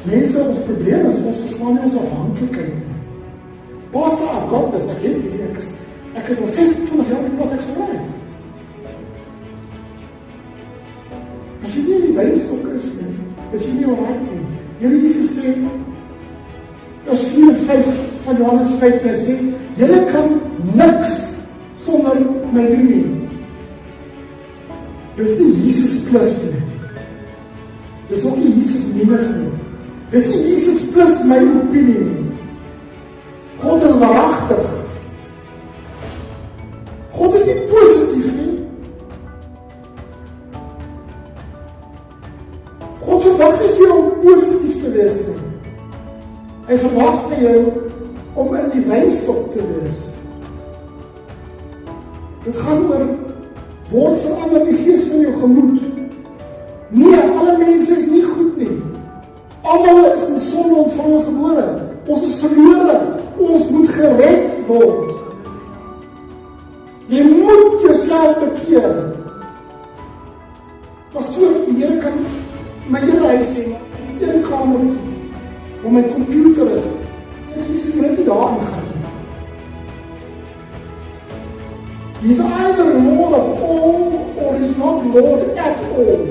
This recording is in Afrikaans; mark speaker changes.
Speaker 1: Mense, ons probleem is, ons verstaan nie ons afhanklikheid nie. Pastor, I've got this, ek is al 26 jaar op pad, ek sal raai. As jy nie in die wynstok is nie, is jy nie alright nie. Here Jesus sê, vers 4 en 5 van Johannes 5, hy sê, julle kan niks sonder my doen nie. Dis nie Jesus plus nie. Dis ook nie Jesus minus nie. Dis nie Jesus plus my opinie nie. God is waaragtig. God is nie positief nie. God verwag nie vir jou om positief te wees nie. Hy verwag vir jou om in die wynstok te wees. Dit gaan oor word verander die gees van jou gemoed. Nee, alle mense is nie goed nie. Almal is in sonde ontvange gebore. Ons is verlore. Ons moet gered word. Jy moet jouself bekeer. Pastoor, die Here kan my hele huis sê, een kamer toe, waar my computer is. Jesus moet nie daar ingaan. He's either Lord of all or he's not Lord at all.